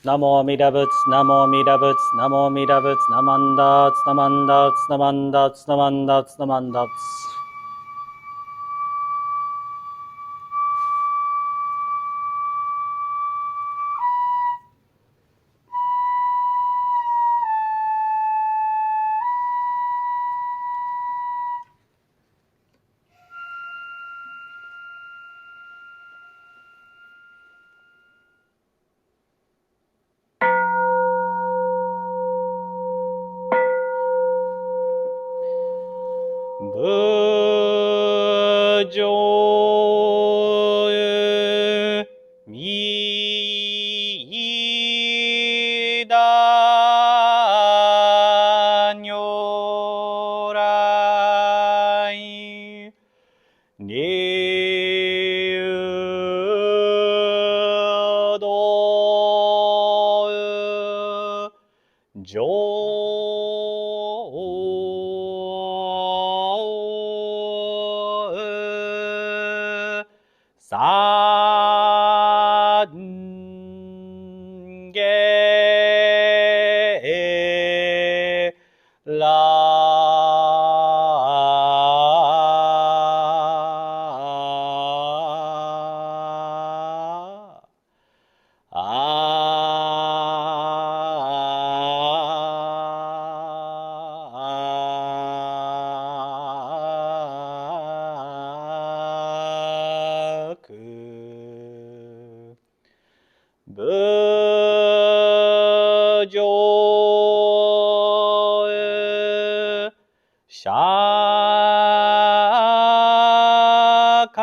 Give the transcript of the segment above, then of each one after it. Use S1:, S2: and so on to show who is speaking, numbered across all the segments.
S1: ナモアミダ仏、ナモアミダ仏、ナモアミダ仏、ナマンダーツ、ナマンダーツ、ナマンダーツ、ナマンダーツ、ナマンダーツ。無常みだ如来入道上三下無常釈迦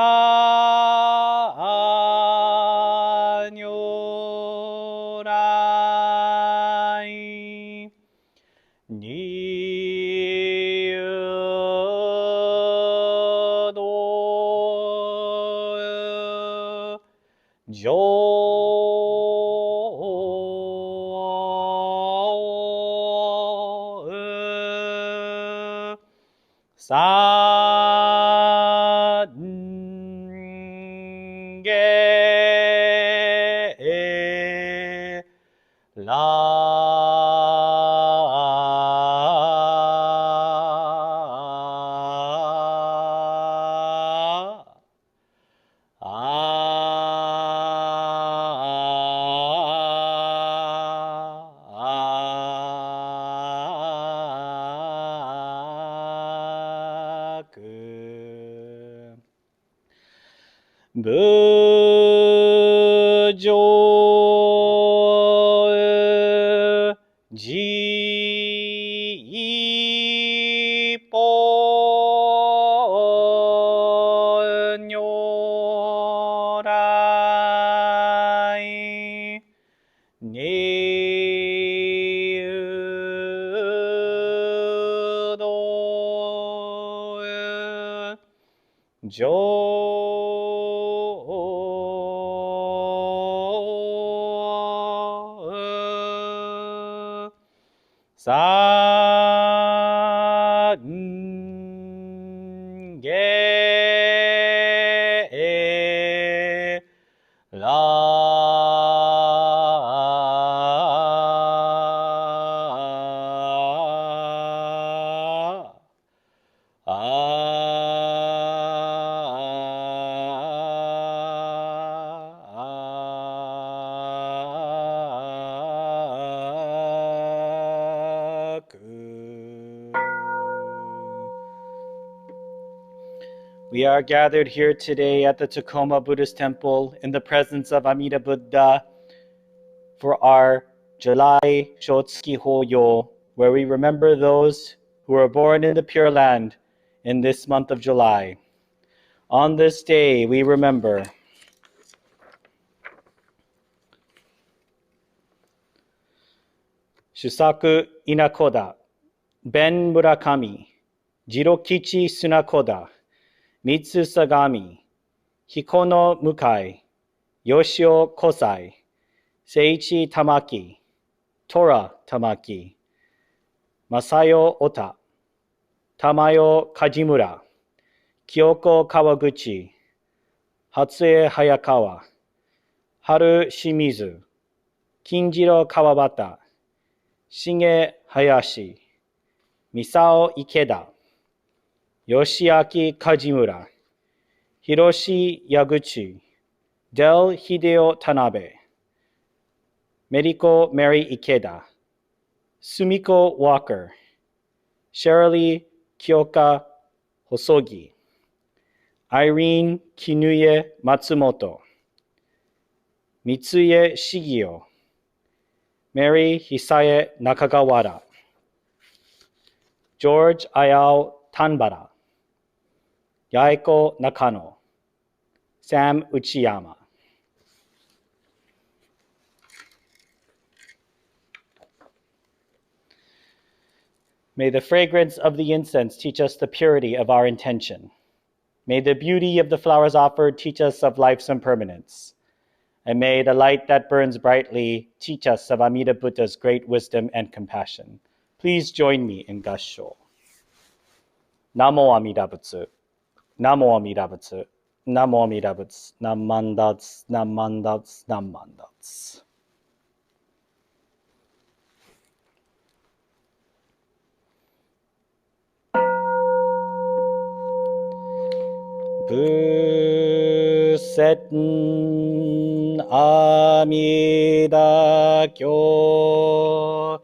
S1: 如来入道上三下無常寺法如来入道上三下We are gathered here today at the Tacoma Buddhist Temple in the presence of Amida Buddha for our July Shotsuki Hoyo, where we remember those who were born in the Pure Land in this month of July. On this day, we remember Shusaku Inakoda, Ben Murakami, Jirokichi Sunakoda, Mitsu Sagami, Hikono Mukai, Yoshio Kosai, Seiichi Tamaki, Tora Tamaki, Masayo Ota, Tamayo Kajimura, Kyoko Kawaguchi, Hatsue Hayakawa, Haru Shimizu, 金次郎川端、重林、三尾池田、吉明梶村、広矢口、デル秀夫田辺、メリコメリー池田、スミコウォーカー、シェリー清香細木、アイリーン絹江松本、三重茂雄、メリー久江中川原、ジョージ綾尾丹原、八重子中野、サム内山。May the fragrance of the incense teach us the purity of our intention. May the beauty of the flowers offered teach us of life's impermanence. And may the light that burns brightly teach us of Amida Buddha's great wisdom and compassion. Please join me in Gassho. Namo Amida Butsu. Namo Amida Butsu. Namo Amida Butsu. Namandats, namandats, namandats. Busen Amida Kyo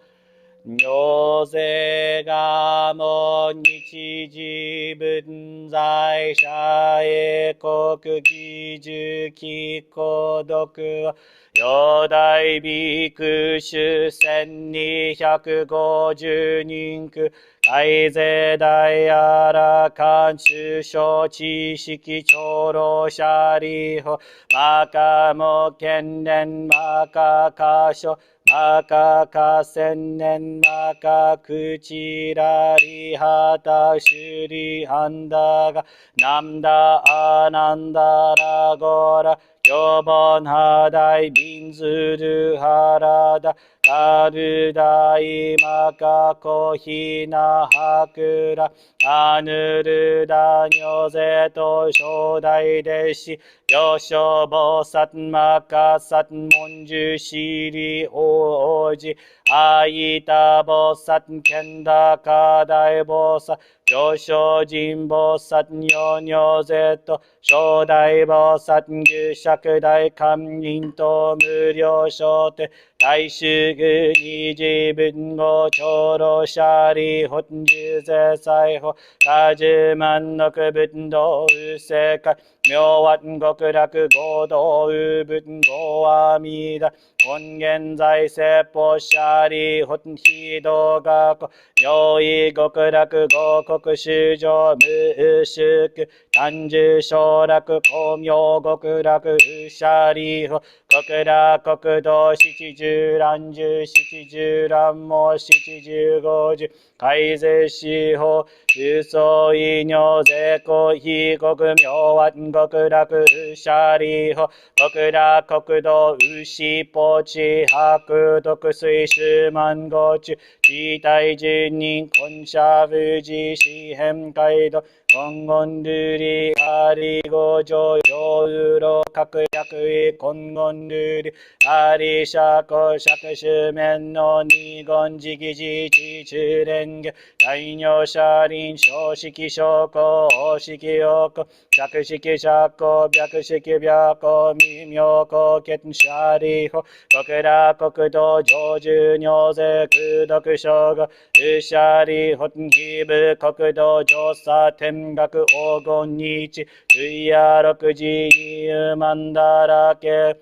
S1: Nyoze Gamo Nichiji Bunzai Shae Koku Giju Kiko Doku Yodai Bikushu 1250人区大勢大あらかん首相知識長老者理法マカモ剣年マカカ書マカカ千年マカクチラリハタシュリハンダガナンダアナンダラゴラヨボンハダイビンズルハラダカルダイマカコヒナハクラアヌルダニョゼト初代弟子ヨショボサトマカサトモンジュシリオジアイタボサトケンダカダイボサ上昇人菩薩如如ゼト初代菩薩牛釈大官人と無料書店大衆具に自分語長老者理本樹税裁法多十万の仏道右世界妙腕極楽合同右仏合阿弥陀根源在説法者理本非道学妙意極楽合国衆上無宿単樹昇楽光明極楽右者理法極楽国土七十乱十七十乱も七十五十改税司法重曹異尿税公非国妙腕極楽右者理法極楽国土牛ポチ白毒水十万五中地帯十人根社無事四辺街道金言ルリアリゴ上上ウロ各役位金言ルリアリシャコ釈主面の二言直事地中連下大尿車輪小式小公大式陽公釈式釈公白式白公微妙公結社理法極楽国土上住尿税空毒小語右者理法非部国土上差天学黄金日水夜六時二万だらけ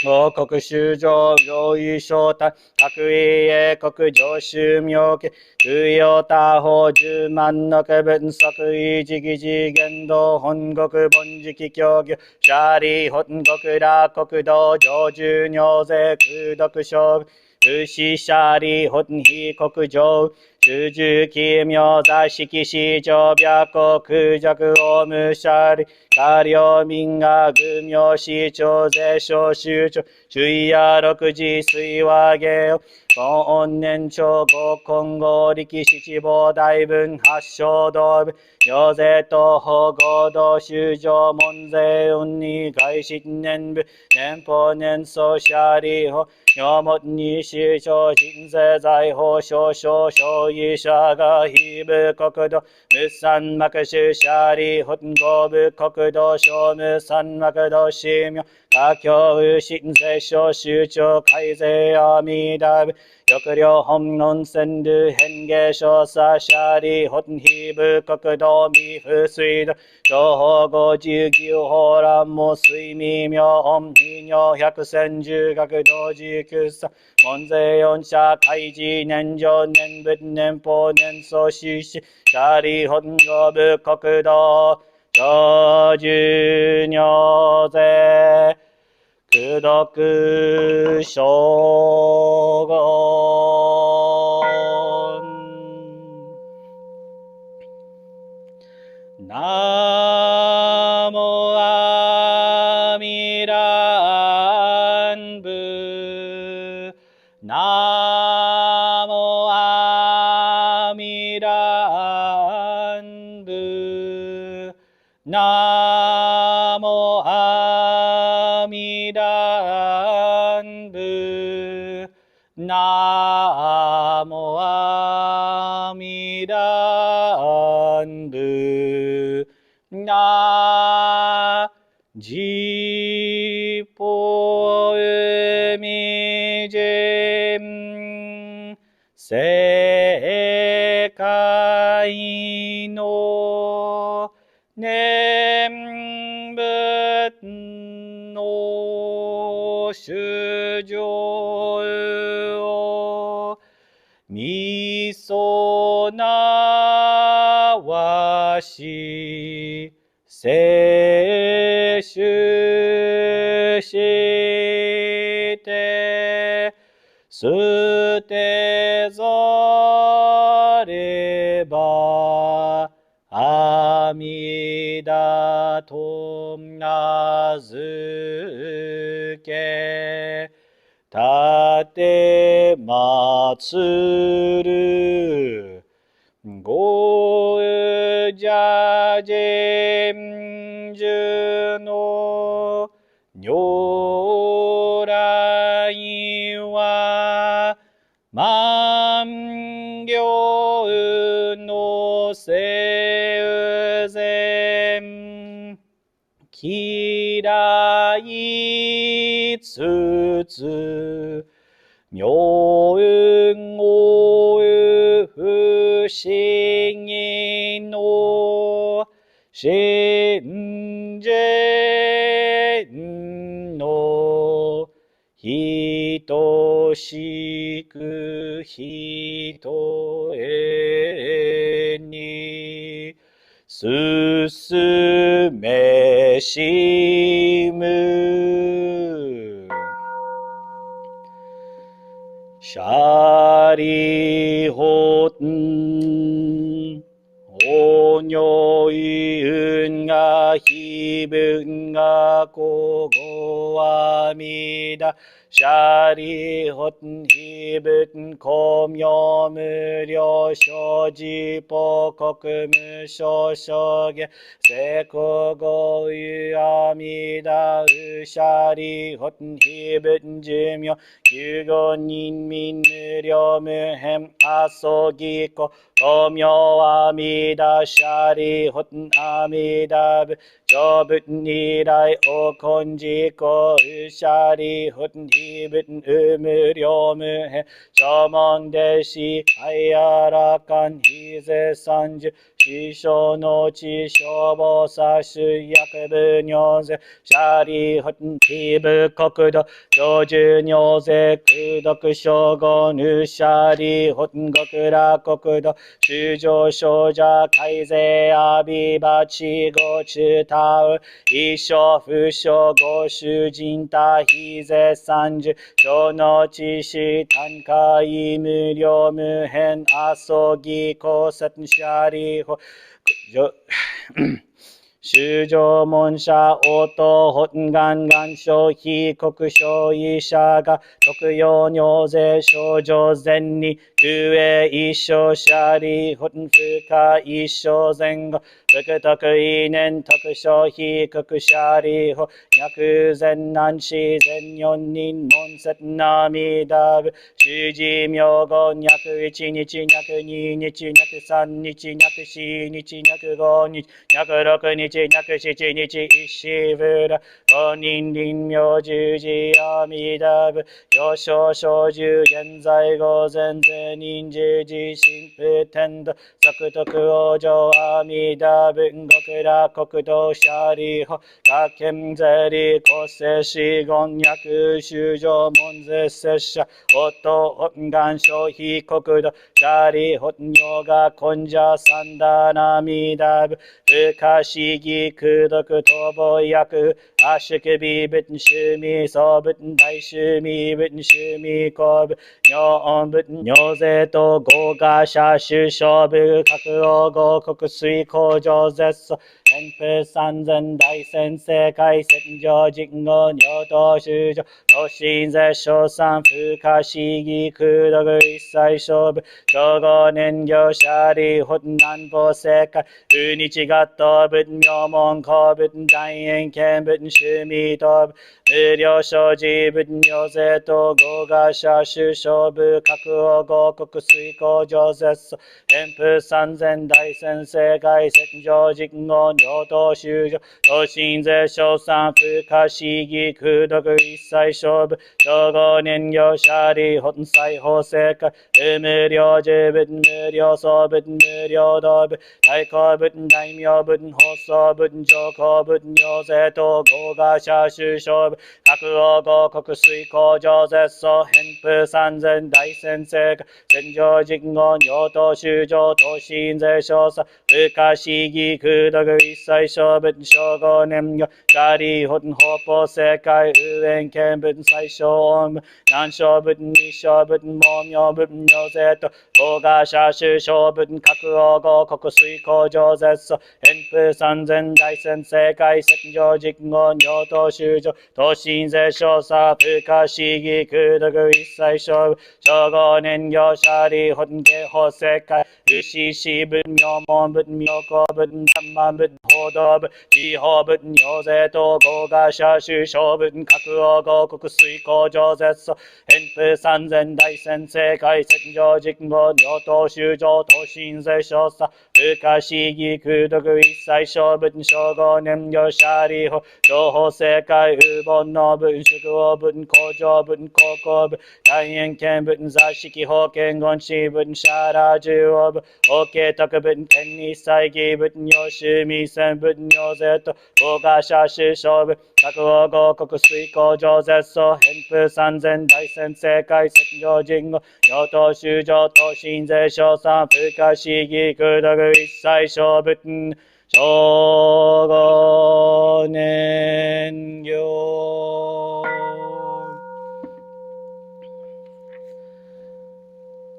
S1: 王国修上上位昇太各位英国上州妙家空用他法十万の分即位直次元道本国本直教義シャリ本国楽国道上州尿税空毒将武士シャリ本非国上主従奇妙座式市場白国空弱オムシャリ下領民が軍名市長税商州長首位や六時水和芸本年長後今後力七宝大文発祥道部行税と保護道修上門税運に外新年部年俸年総社利法尿物に市長人税財宝少々消費者が非部国土無産幕州社利本郷部国土小無産幕土市名家境右新税省州長改税阿弥陀部翼領本温泉流変化少佐社利本非部国土未不水道情報五十九法乱も水未妙音非尿百千十学道時九さ門税四社会時年上年仏年俸年総収支社利本郷部国土上重尿税功徳将軍ナモアミランブナモアミランブナモアミランブナモアミランブナジポウミジン世界の念仏の主情をみそなわし摂取して捨てざれば阿弥陀と名付け立て祀るご邪神樹の如来は万行の生前嫌いつつ妙運を不思議の真善の等しくひとえに進めしむシャリホンお如意運が非分がこご阿弥陀シャリホン非分公明無料生寺報国無償証言成功合意阿弥陀ウシャリホン非分寿命救護人民無料無変阿蘇義故公明阿弥陀シャリホン阿弥陀仏成仏如来お根自公ウシャリホン非分無料無変諸門弟子愛あらかん非絶三十師匠の知消防殺種薬部尿税シャリホン非部国土上重尿税功徳将軍ウシャリホン極楽国土修上少者改税阿弥陀地ご中他う一生不生ご主人他非絶三十小の知識単価無料無変阿蘇義公殺シャリホ修上門者応答本願願書非国書医者が特用尿税症状前に空営一生者利本不可一生前後福徳意念特書非国者利法脈前南市全四人門節涙部主事名言約一日約二日約三日約四日約五日約六日約七日一時ぶら五人臨明十字阿弥陀部幼少小獣現在午前全人十字神父天道即徳往生阿弥陀文極楽国土舎利法各県税理国政死言約修上門絶拙者応答本願消費国土舎利本名が根者三田涙部不可思議空毒逃亡薬阿宿微仏趣味総仏大趣味仏趣味公部尿仏尿税と合賀者首相部各王合国水工場絶素天風三千大先生界戦場人語尿道修上都心絶小三不可思議空毒一切勝負超合燃料者利本南方世界不日合道仏妙門公仏大円見仏趣味道部無料所持仏尿税と合賀者首相部各王合国水工場絶素天風三千大先生界戦場人語尿道修上都心絶小三不可思議空毒一切勝負超合燃料者利本裁法世界無料十仏無料総仏無料道部大公仏大名仏放送仏上皇仏尿税と合賀者首相部各王合国水工場絶素偏風三千大先生戦場人語尿道修上都心税小差不可思議空毒一切小仏称号年業者利本法法世界右縁見仏最小音南小仏二小仏毛明仏尿税と合賀者首相仏各王合国水工場絶素偏風三千大先生界戦場人語尿道修上都心税小差不可思議空毒一切小部称号年業者利本家法世界牛死仏妙門仏妙高仏何万仏報道仏地方仏尿税と合賀者首相仏各王合国水工場絶素偏風三千大先生界戦場人語尿道修上都心税小差不可思議空毒一切小仏称号年業者利法情報世界右本の文宿王文工場文高校部大円見文座敷法見言師文シャラ中央部法慶特文天日祭儀文尿趣味線文尿税と合賀者首相部各王合国水工場絶素偏風三千大先生界戦場人語尿道修上都心税小三不可思議空毒一切小仏称号年業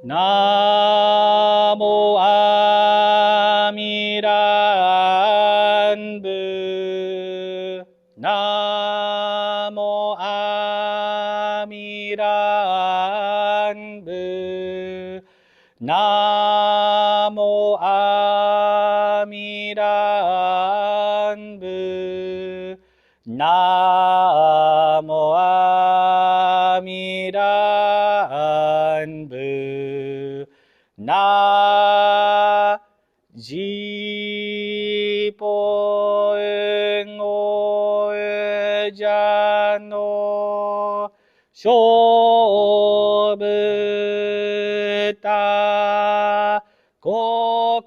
S1: ナモアミランブナモアミランブナモアミランブナモアミランブナジポンオエジャノ勝負た国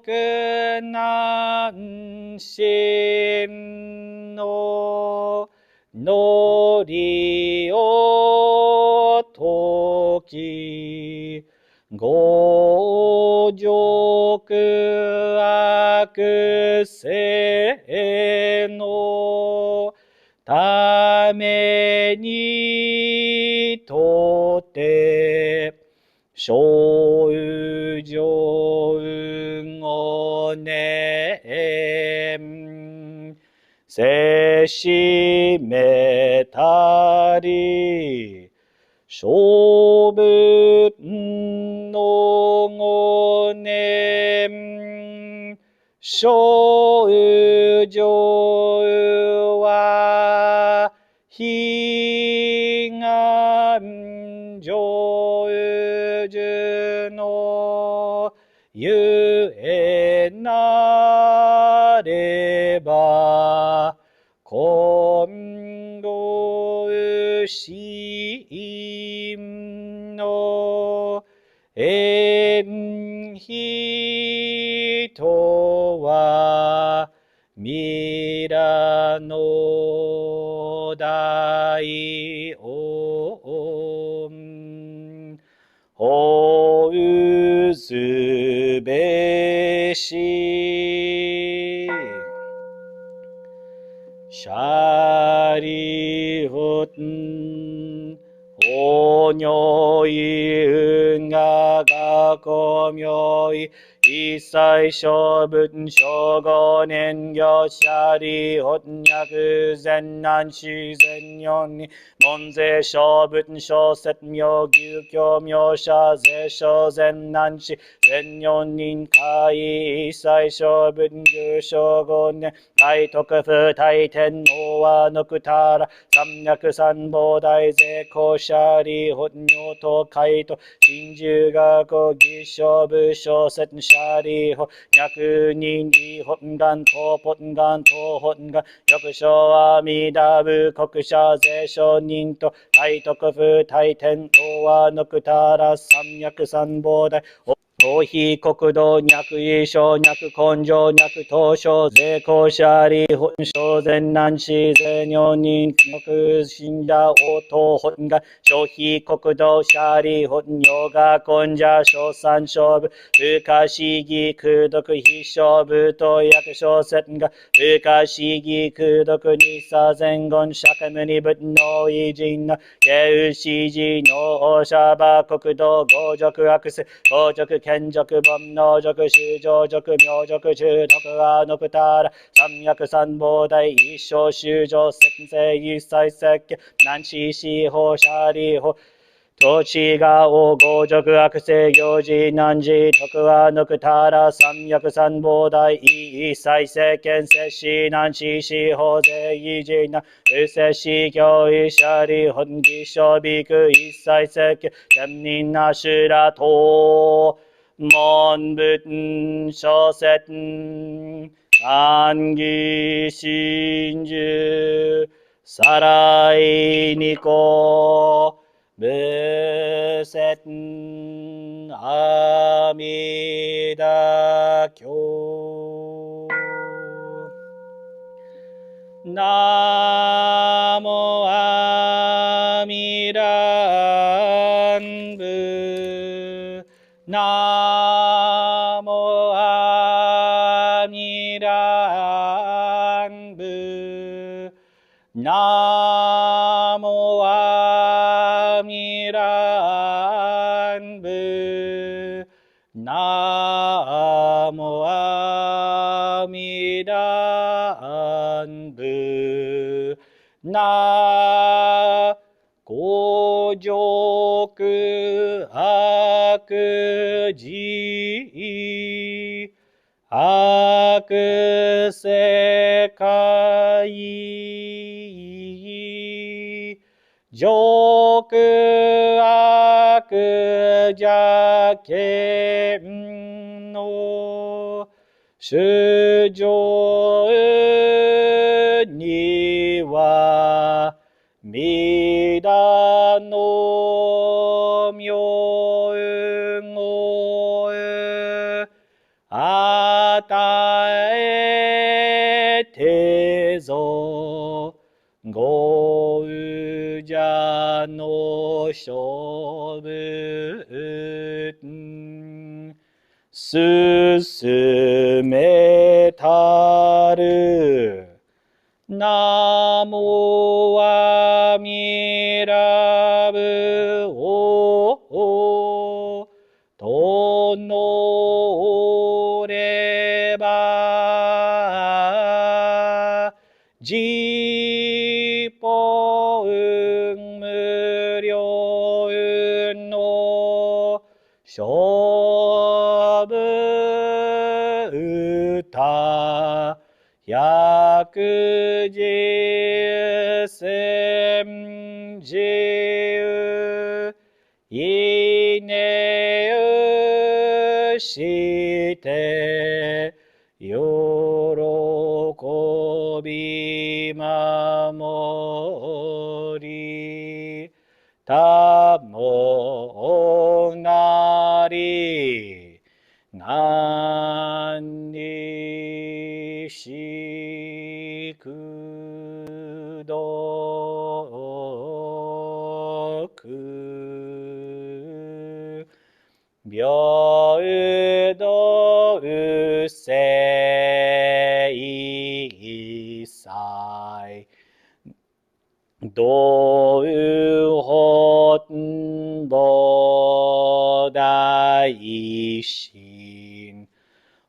S1: 難心ののりをとき五辱悪性のためにとて小宇上運を念せしめたり、勝負のごねん、少女は、悲願成就のゆえなれば、今後心の縁人はミラの大恩ほうすべしシャリホンおにょいうんががこみょい一切処分諸五年行シャリホン百千難四千四に門税処分諸説名牛教名者税諸千難四千四人会一切処分牛諸五年大徳府大天皇はのくたら三脈三宝大税公舎利本名と海と真珠学義勝部小説舎利本百人理本願東本願東本願翌所阿弥陀部国者税商人と大徳府大天皇はのくたら三脈三宝大王妃国土脈位小脈根性脈東証税公者利本小前南市税尿人脈信者応答本願消費国土者利本ヨガ根者小三小部不可思議空読非小部と役小説が不可思議空読にさ前言釈無二仏の偉人な慶宇史事の王者馬国土合辱悪世合辱賢辱煩悩辱修上辱名辱中毒阿のくたら三脈三宝大一生修上先生一切説教南市司法者利法土地が王合辱悪性行事難事徳はぬくたら三脈三宝大一切世間摂氏難事司法税異事な不摂氏教医者利本義小美区一切世間天人な修羅と門仏諸説暗義真珠さらいにこ無節阿弥陀経ナモ阿弥陀仏ナモ阿弥陀仏ナモ阿弥陀仏ナモ阿弥陀仏な五辱悪事悪世界辱悪邪見の主上には弥陀の妙語与えてぞごうじゃの勝負進めたるナモアミラブオとのれば 지포응 무료은 노 쇼부으타 야쿠지sem지으 이내으 시테 요로고비 마모리 다모나리 난니시구도그 묘으세이사이 도으헛보다이신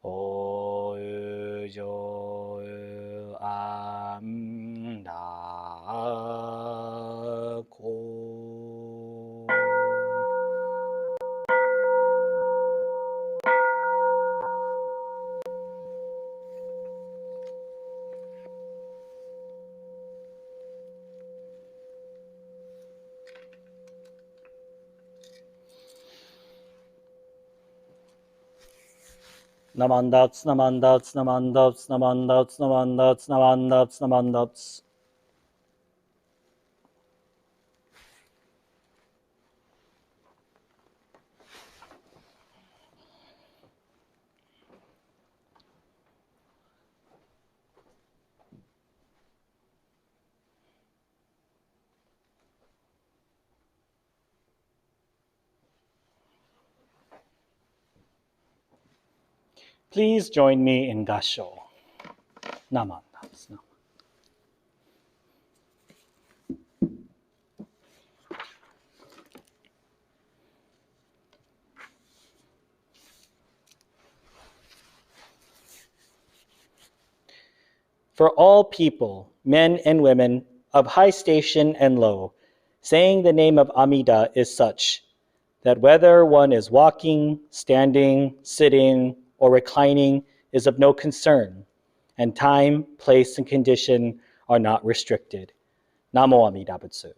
S1: 오으조암나고 Namandats, namandats, namandats, namandats, namandats, namandats, namandats. Please join me in Gasho. Namandats. For all people, men and women, of high station and low, saying the name of Amida is such that whether one is walking, standing, sitting, or reclining is of no concern, and time, place, and condition are not restricted. Namo Amida Butsu.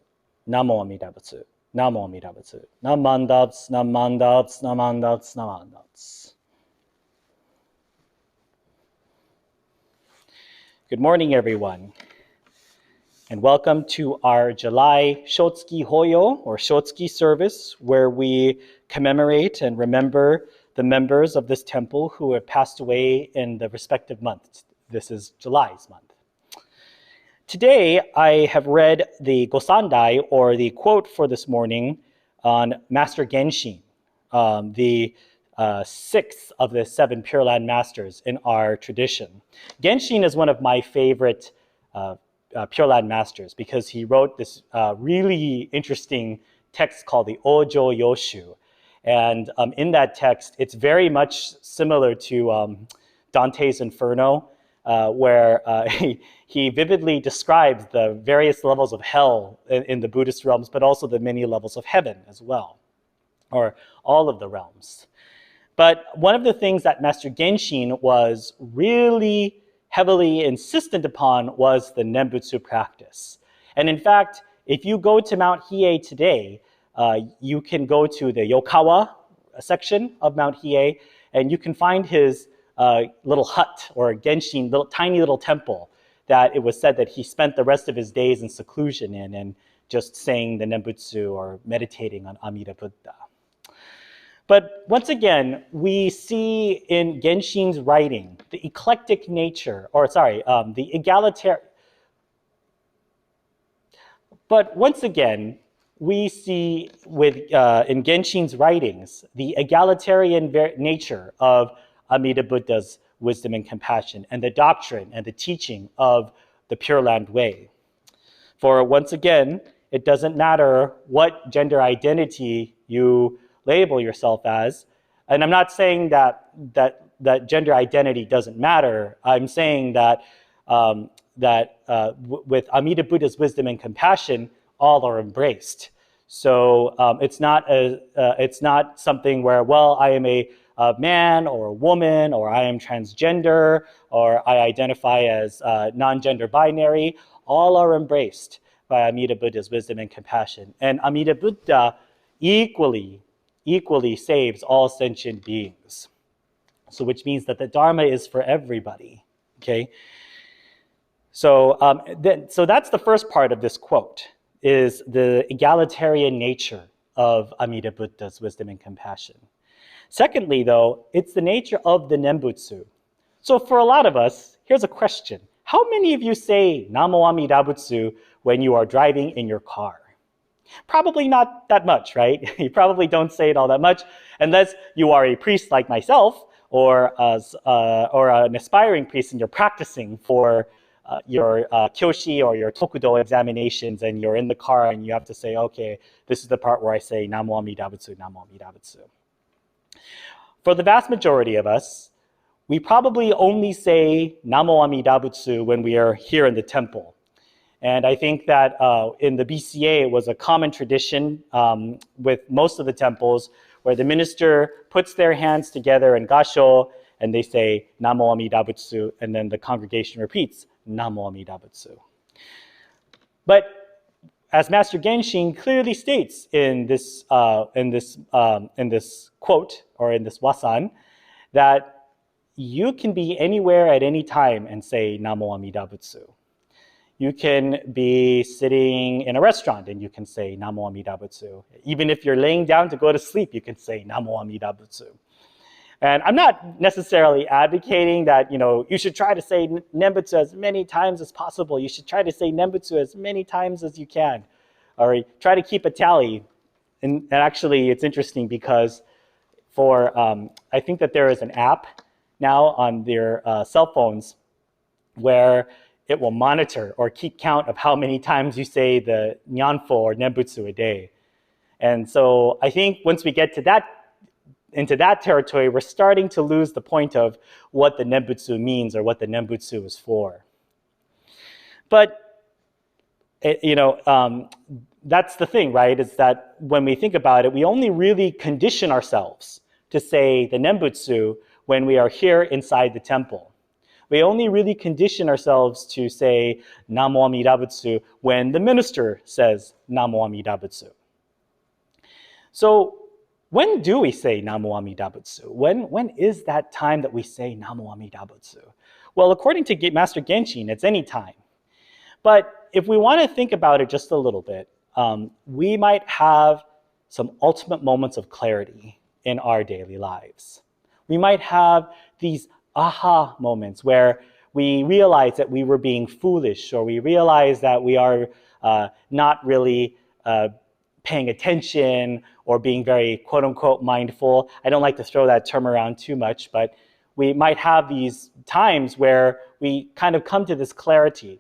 S1: Namo Amida Butsu. Namo Amida Butsu. Namandats, namandats, namandats, namandats. Good morning, everyone, and welcome to our July Shotsuki Hoyo, or Shotsuki service, where we commemorate and remember the members of this temple who have passed away in the respective months. This is July's month. Today, I have read the Gosandai, or the quote for this morning, on Master Genshin, the sixth of the 7 Pure Land Masters in our tradition. Genshin is one of my favorite Pure Land Masters because he wrote this really interesting text called the Ojo Yoshu. And in that text, it's very much similar to Dante's Inferno, where he vividly describes the various levels of hell in the Buddhist realms, but also the many levels of heaven as well, or all of the realms. But one of the things that Master Genshin was really heavily insistent upon was the nembutsu practice. And in fact, if you go to Mount Hiei today, you can go to the Yokawa section of Mount Hiei, and you can find his little hut or Genshin, tiny little temple that it was said that he spent the rest of his days in seclusion in and just saying the nembutsu or meditating on Amida Buddha. But once again, we see in Genshin's writing the eclectic nature, the egalitarian. But once again, we see in Genshin's writings the egalitarian nature of Amida Buddha's wisdom and compassion, and the doctrine and the teaching of the Pure Land Way. For once again, it doesn't matter what gender identity you label yourself as. And I'm not saying that gender identity doesn't matter. I'm saying that with Amida Buddha's wisdom and compassion, all are embraced. So it's not something where, well, I am a man or a woman, or I am transgender, or I identify as non-gender binary. All are embraced by Amida Buddha's wisdom and compassion. And Amida Buddha equally saves all sentient beings. So which means that the Dharma is for everybody, okay? So, so that's the first part of this quote, is the egalitarian nature of Amida Buddha's wisdom and compassion. Secondly, though, it's the nature of the nembutsu. So for a lot of us, here's a question. How many of you say Namo Amida Butsu when you are driving in your car? Probably not that much, right? You probably don't say it all that much, unless you are a priest like myself, or an aspiring priest, and you're practicing for your kyoshi or your tokudo examinations, and you're in the car and you have to say, okay, this is the part where I say Namo Amida Butsu, Namo Amida Butsu. For the vast majority of us, we probably only say Namo Amida Butsu when we are here in the temple. And I think that in the BCA, it was a common tradition with most of the temples where the minister puts their hands together in gasho and they say Namo Amida Butsu, and then the congregation repeats Namo Amida Butsu. But as Master Genshin clearly states in this quote, or in this wasan, that you can be anywhere at any time and say Namo Amida Butsu. You can be sitting in a restaurant and you can say Namo Amida Butsu. Even if you're laying down to go to sleep, you can say Namo Amida Butsu. And I'm not necessarily advocating that, you should try to say nembutsu as many times as possible. You should try to say nembutsu as many times as you can, or try to keep a tally. And actually, it's interesting because I think that there is an app now on their cell phones where it will monitor or keep count of how many times you say the nyanfo or nembutsu a day. And so I think once we get into that territory, we're starting to lose the point of what the nembutsu means or what the nembutsu is for. But, that's the thing, right? Is that when we think about it, we only really condition ourselves to say the nembutsu when we are here inside the temple. We only really condition ourselves to say Namo Amida Butsu when the minister says Namo Amida Butsu. So when do we say Namo Amida Butsu? When is that time that we say Namo Amida Butsu? Well, according to Master Genshin, it's any time. But if we want to think about it just a little bit, we might have some ultimate moments of clarity in our daily lives. We might have these aha moments where we realize that we were being foolish, or we realize that we are not really paying attention or being very quote-unquote mindful. I don't like to throw that term around too much, but we might have these times where we kind of come to this clarity.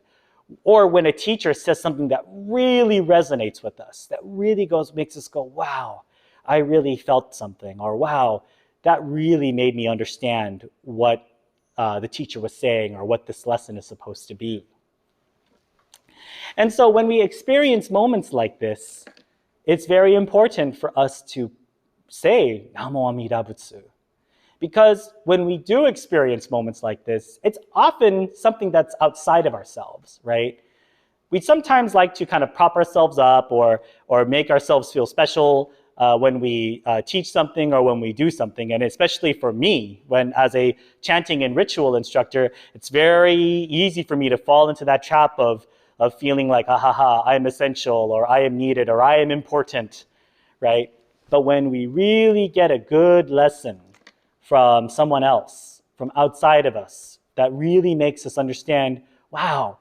S1: Or when a teacher says something that really resonates with us, that really makes us go, wow, I really felt something, or wow, that really made me understand what the teacher was saying or what this lesson is supposed to be. And so when we experience moments like this, it's very important for us to say Namo Amida Butsu. Because when we do experience moments like this, it's often something that's outside of ourselves, right? We sometimes like to kind of prop ourselves up or make ourselves feel special when we teach something or when we do something. And especially for me, when as a chanting and ritual instructor, it's very easy for me to fall into that trap of feeling like, I am essential, or I am needed, or I am important, right? But when we really get a good lesson from someone else, from outside of us, that really makes us understand, wow,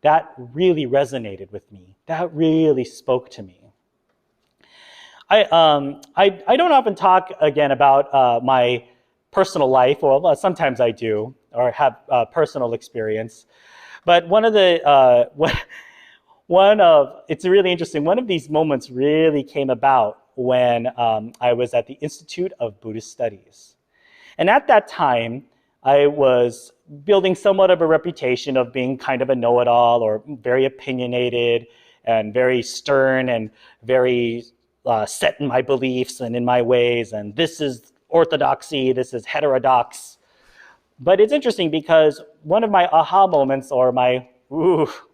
S1: that really resonated with me. That really spoke to me. I don't often talk, again, about my personal life, or sometimes I do, or have personal experience. But it's really interesting, one of these moments really came about when I was at the Institute of Buddhist Studies. And at that time, I was building somewhat of a reputation of being kind of a know-it-all or very opinionated and very stern and very set in my beliefs and in my ways. And this is orthodoxy, this is heterodox. But it's interesting because one of my aha moments or my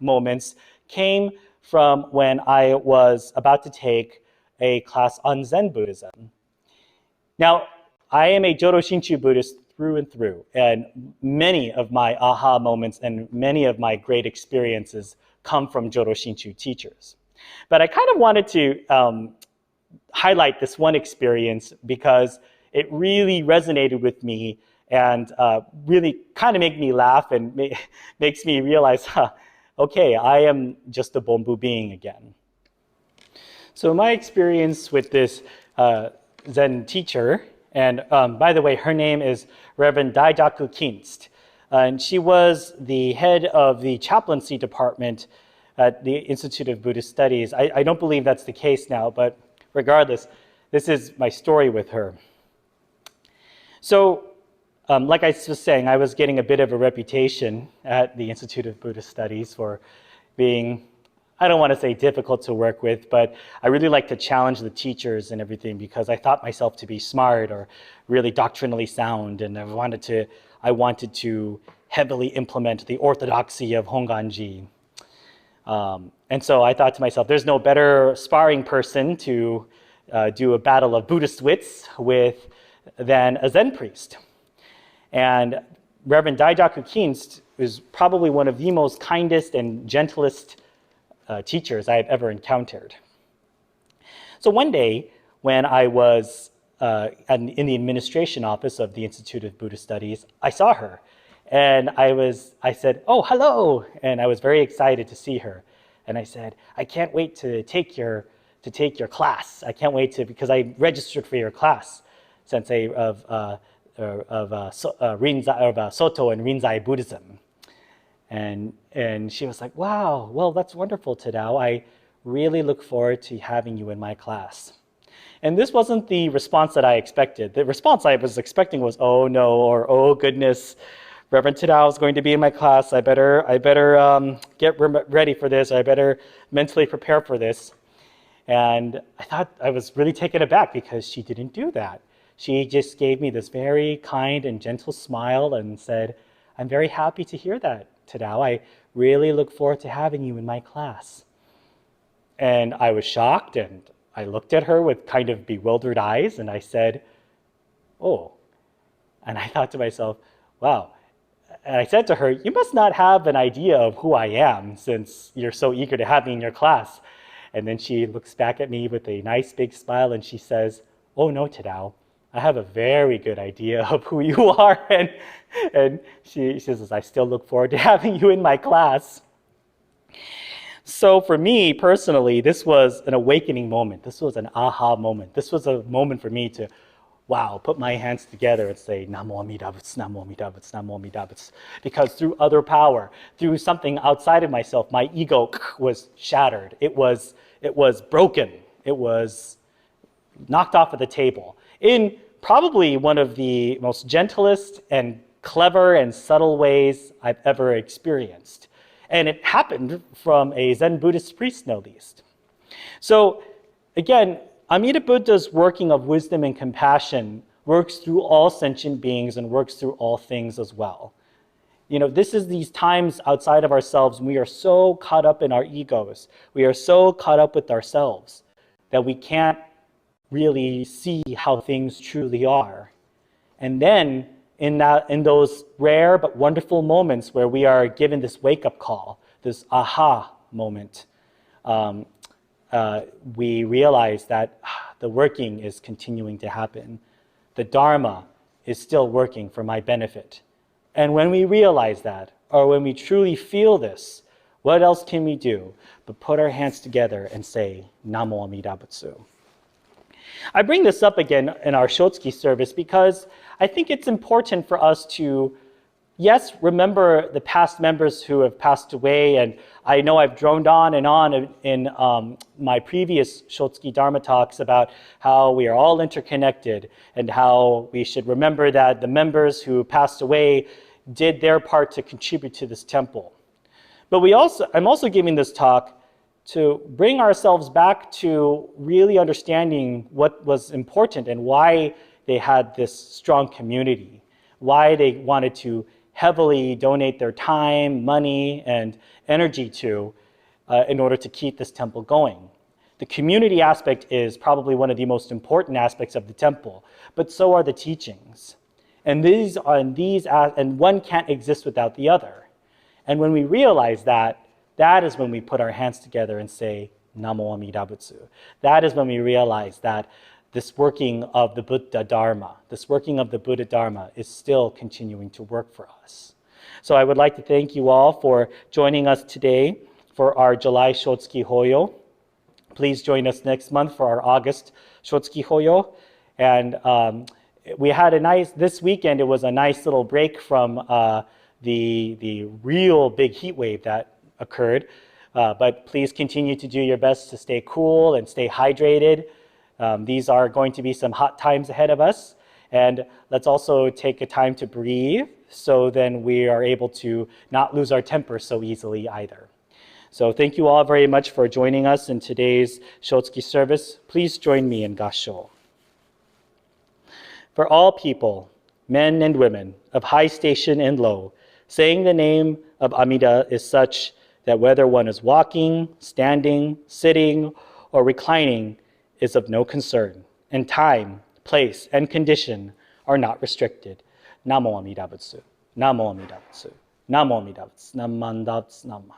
S1: moments came from when I was about to take a class on Zen Buddhism. Now, I am a Jodo Shinshu Buddhist through and through, and many of my aha moments and many of my great experiences come from Jodo Shinshu teachers. But I kind of wanted to highlight this one experience because it really resonated with me and really kind of made me laugh and makes me realize, okay, I am just a Bonbu being again. So my experience with this Zen teacher, and by the way, her name is Reverend Daijaku Kinst, and she was the head of the chaplaincy department at the Institute of Buddhist Studies. I don't believe that's the case now, but regardless, this is my story with her. So, like I was saying, I was getting a bit of a reputation at the Institute of Buddhist Studies for being, I don't want to say difficult to work with, but I really like to challenge the teachers and everything because I thought myself to be smart or really doctrinally sound, and I wanted to heavily implement the orthodoxy of Honganji. And so I thought to myself, there's no better sparring person to do a battle of Buddhist wits with than a Zen priest. And Reverend Daijaku Kinst is probably one of the most kindest and gentlest teachers I have ever encountered. So one day, when I was in the administration office of the Institute of Buddhist Studies, I saw her. And I said, "Oh, hello!" And I was very excited to see her. And I said, "I can't wait to take your class. I can't wait to, because I registered for your class, Sensei of Soto and Rinzai Buddhism." And she was like, "Wow, well, that's wonderful, Tadao. I really look forward to having you in my class." And this wasn't the response that I expected. The response I was expecting was, "Oh no," or "Oh goodness, Reverend Tadao is going to be in my class. I better get ready for this. I better mentally prepare for this." And I thought I was really taken aback because she didn't do that. She just gave me this very kind and gentle smile and said, "I'm very happy to hear that, Tadao. I really look forward to having you in my class." And I was shocked, and I looked at her with kind of bewildered eyes, and I said, "Oh." And I thought to myself, wow. And I said to her, "You must not have an idea of who I am since you're so eager to have me in your class." And then she looks back at me with a nice big smile and she says, "Oh no, Tadao, I have a very good idea of who you are." And she says, "I still look forward to having you in my class." So for me personally, this was an awakening moment. This was an aha moment. This was a moment for me to, wow, put my hands together and say, "Namo Amida Butsu, Namo Amida Butsu, Namo Amida Butsu." Because through other power, through something outside of myself, my ego was shattered. It was broken. It was knocked off of the table in probably one of the most gentlest and clever and subtle ways I've ever experienced. And it happened from a Zen Buddhist priest, no least. So again, Amida Buddha's working of wisdom and compassion works through all sentient beings and works through all things as well. You know, this is these times outside of ourselves when we are so caught up in our egos, we are so caught up with ourselves that we can't really see how things truly are. And then in those rare but wonderful moments where we are given this wake-up call, this aha moment, we realize that the working is continuing to happen. The Dharma is still working for my benefit. And when we realize that, or when we truly feel this, what else can we do but put our hands together and say, "Namo Amida Butsu." I bring this up again in our Shotsuki service because I think it's important for us to, yes, remember the past members who have passed away, and I know I've droned on in my previous Shotsuki Dharma talks about how we are all interconnected and how we should remember that the members who passed away did their part to contribute to this temple. But I'm also giving this talk to bring ourselves back to really understanding what was important and why they had this strong community, why they wanted to heavily donate their time, money, and energy to in order to keep this temple going. The community aspect is probably one of the most important aspects of the temple, but so are the teachings. And one can't exist without the other. And when we realize that, that is when we put our hands together and say, Namo Amida Butsu. That is when we realize that this working of the Buddha Dharma, this working of the Buddha Dharma is still continuing to work for us. So I would like to thank you all for joining us today for our July Shotsuki Hoyo. Please join us next month for our August Shotsuki Hoyo. And we had this weekend, it was a nice little break from the real big heat wave that occurred. But please continue to do your best to stay cool and stay hydrated. These are going to be some hot times ahead of us. And let's also take a time to breathe so then we are able to not lose our temper so easily either. So thank you all very much for joining us in today's Shotsuki service. Please join me in Gassho. For all people, men and women, of high station and low, saying the name of Amida is such that whether one is walking, standing, sitting, or reclining, is of no concern, and time, place, and condition are not restricted. Namo Amida Butsu. Namo Amida Butsu. Namo Amida Butsu. Naman Dabts Naman.